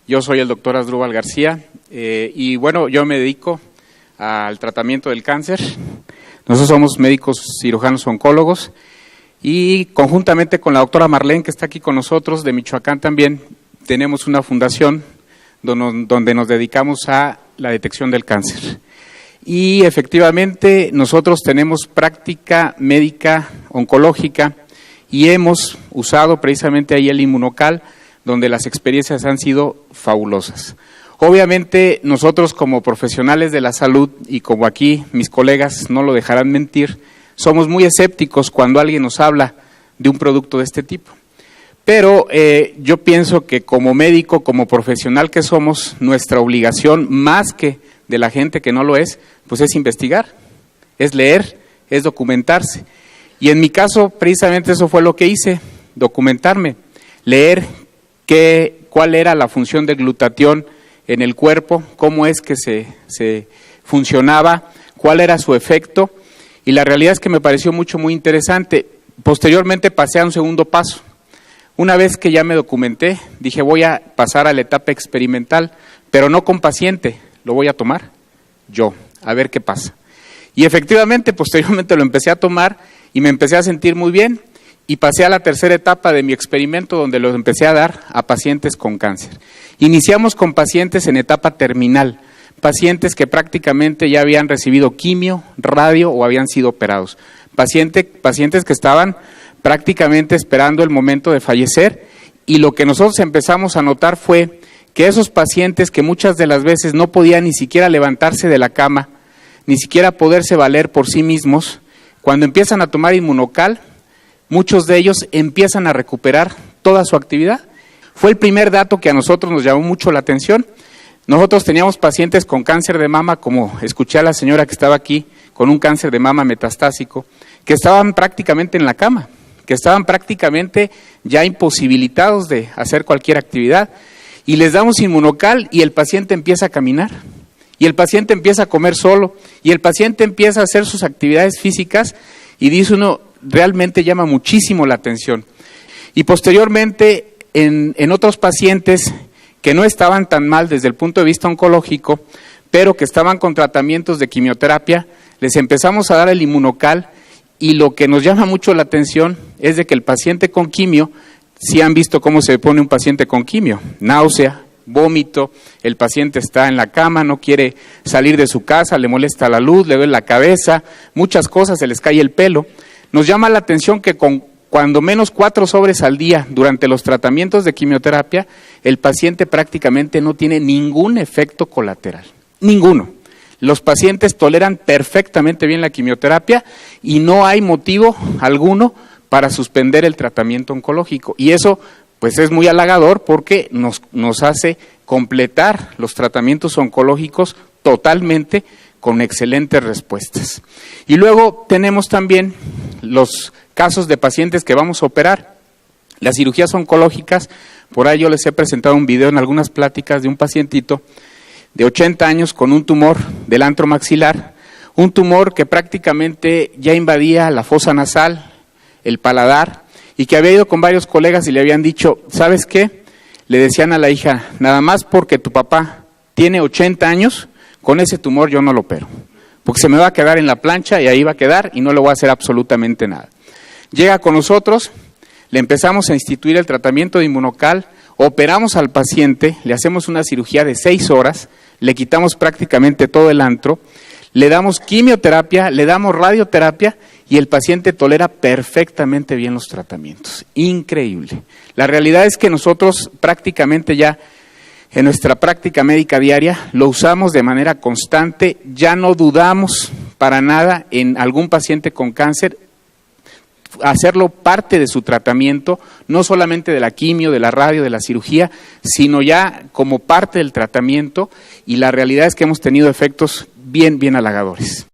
Yo soy el doctor Asdrúbal García y bueno, yo me dedico al tratamiento del cáncer. Nosotros somos médicos cirujanos oncólogos y conjuntamente con la doctora Marlene, que está aquí con nosotros, de Michoacán también, tenemos una fundación donde nos dedicamos a la detección del cáncer. Y efectivamente nosotros tenemos práctica médica oncológica y hemos usado precisamente ahí el Inmunocal, donde las experiencias han sido fabulosas. Obviamente nosotros como profesionales de la salud y como aquí mis colegas no lo dejarán mentir, somos muy escépticos cuando alguien nos habla de un producto de este tipo. Pero yo pienso que como médico, como profesional que somos, nuestra obligación, más que de la gente que no lo es, pues es investigar, es leer, es documentarse. Y en mi caso, precisamente eso fue lo que hice, documentarme, leer cuál era la función del glutatión en el cuerpo, cómo es que se funcionaba, cuál era su efecto, y la realidad es que me pareció muy interesante. Posteriormente pasé a un segundo paso. Una vez que ya me documenté, dije voy a pasar a la etapa experimental, pero no con paciente, lo voy a tomar yo, a ver qué pasa. Y efectivamente, posteriormente lo empecé a tomar y me empecé a sentir muy bien y pasé a la tercera etapa de mi experimento donde lo empecé a dar a pacientes con cáncer. Iniciamos con pacientes en etapa terminal, pacientes que prácticamente ya habían recibido quimio, radio o habían sido operados, pacientes que estaban prácticamente esperando el momento de fallecer, y lo que nosotros empezamos a notar fue que esos pacientes que muchas de las veces no podían ni siquiera levantarse de la cama, ni siquiera poderse valer por sí mismos, cuando empiezan a tomar Inmunocal, muchos de ellos empiezan a recuperar toda su actividad. Fue el primer dato que a nosotros nos llamó mucho la atención. Nosotros teníamos pacientes con cáncer de mama, como escuché a la señora que estaba aquí, con un cáncer de mama metastásico, que estaban prácticamente en la cama, que estaban prácticamente ya imposibilitados de hacer cualquier actividad, y les damos Inmunocal y el paciente empieza a caminar, y el paciente empieza a comer solo, y el paciente empieza a hacer sus actividades físicas, y dice uno, realmente llama muchísimo la atención. Y posteriormente, en otros pacientes que no estaban tan mal desde el punto de vista oncológico, pero que estaban con tratamientos de quimioterapia, les empezamos a dar el Inmunocal, y lo que nos llama mucho la atención es de que el paciente con quimio, si han visto cómo se pone un paciente con quimio, náusea, vómito, el paciente está en la cama, no quiere salir de su casa, le molesta la luz, le duele la cabeza, muchas cosas, se les cae el pelo. Nos llama la atención que con cuando menos 4 sobres al día durante los tratamientos de quimioterapia, el paciente prácticamente no tiene ningún efecto colateral, ninguno. Los pacientes toleran perfectamente bien la quimioterapia y no hay motivo alguno para suspender el tratamiento oncológico. Y eso pues es muy halagador porque nos hace completar los tratamientos oncológicos totalmente con excelentes respuestas. Y luego tenemos también los casos de pacientes que vamos a operar. Las cirugías oncológicas, por ahí yo les he presentado un video en algunas pláticas de un pacientito de 80 años con un tumor del antro maxilar, un tumor que prácticamente ya invadía la fosa nasal, el paladar, y que había ido con varios colegas y le habían dicho, ¿sabes qué? Le decían a la hija, nada más porque tu papá tiene 80 años, con ese tumor yo no lo opero, porque se me va a quedar en la plancha y ahí va a quedar y no le voy a hacer absolutamente nada. Llega con nosotros, le empezamos a instituir el tratamiento de Inmunocal, operamos al paciente, le hacemos una cirugía de 6 horas, le quitamos prácticamente todo el antro, le damos quimioterapia, le damos radioterapia y el paciente tolera perfectamente bien los tratamientos. Increíble. La realidad es que nosotros prácticamente ya en nuestra práctica médica diaria lo usamos de manera constante, ya no dudamos para nada en algún paciente con cáncer, hacerlo parte de su tratamiento, no solamente de la quimio, de la radio, de la cirugía, sino ya como parte del tratamiento, y la realidad es que hemos tenido efectos bien halagadores.